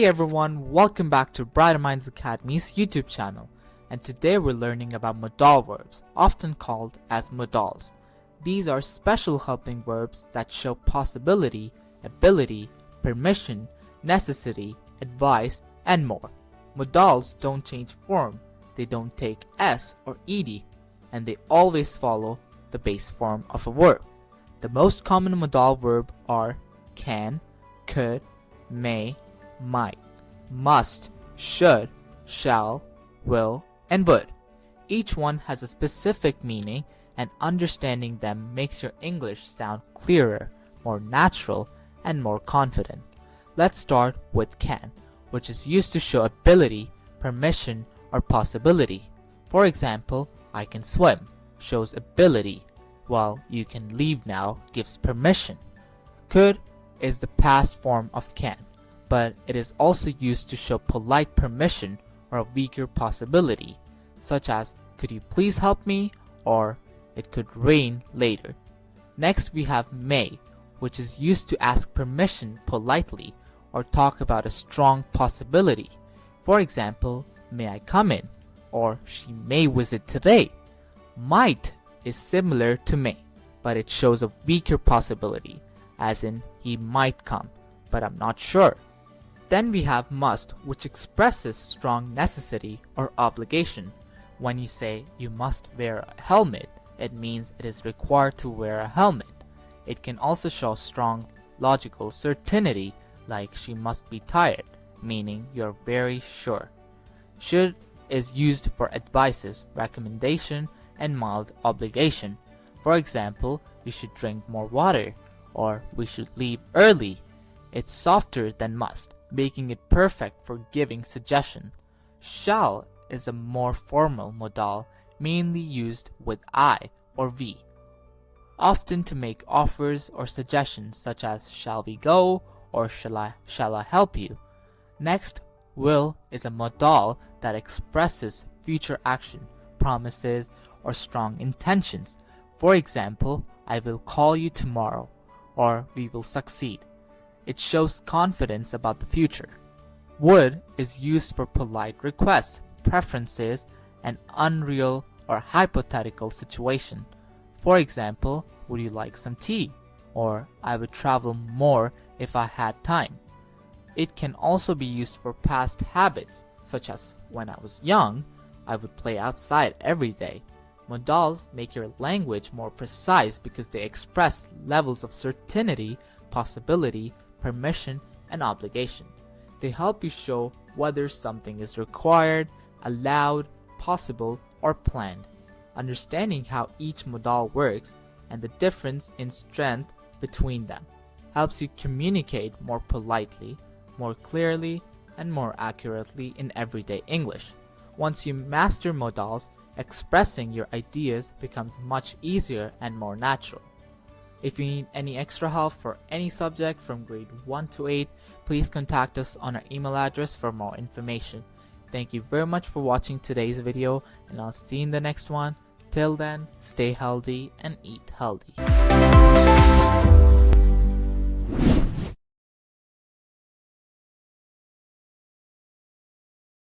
Hey everyone, welcome back to Brighter Minds Academy's YouTube channel, and today we're learning about modal verbs, often called as modals. These are special helping verbs that show possibility, ability, permission, necessity, advice, and more. Modals don't change form, they don't take s or ed, and they always follow the base form of a verb. The most common modal verb are can, could, may, might, must, should, shall, will, and would. Each one has a specific meaning, and understanding them makes your English sound clearer, more natural, and more confident. Let's start with can, which is used to show ability, permission, or possibility. For example, I can swim shows ability, while you can leave now gives permission. Could is the past form of can, but it is also used to show polite permission or a weaker possibility, such as could you please help me, or it could rain later. Next we have may, which is used to ask permission politely or talk about a strong possibility. For example, may I come in, or she may visit today. Might is similar to may, but it shows a weaker possibility, as in he might come, but I'm not sure. Then we have must, which expresses strong necessity or obligation. When you say you must wear a helmet, it means it is required to wear a helmet. It can also show strong logical certainty, like she must be tired, meaning you're very sure. Should is used for advices, recommendation, and mild obligation. For example, you should drink more water, or we should leave early. It's softer than must, making it perfect for giving suggestion. Shall is a more formal modal, mainly used with I or we, often to make offers or suggestions such as shall we go or shall I help you. Next, will is a modal that expresses future action, promises, or strong intentions. For example, I will call you tomorrow, or we will succeed. It shows confidence about the future. Would is used for polite requests, preferences, and unreal or hypothetical situation. For example, would you like some tea? Or I would travel more if I had time. It can also be used for past habits, such as when I was young, I would play outside every day. Modals make your language more precise because they express levels of certainty, possibility, permission, and obligation. They help you show whether something is required, allowed, possible, or planned. Understanding how each modal works and the difference in strength between them helps you communicate more politely, more clearly, and more accurately in everyday English. Once you master modals, expressing your ideas becomes much easier and more natural. If you need any extra help for any subject from grade 1 to 8, please contact us on our email address for more information. Thank you very much for watching today's video, and I'll see you in the next one. Till then, stay healthy and eat healthy.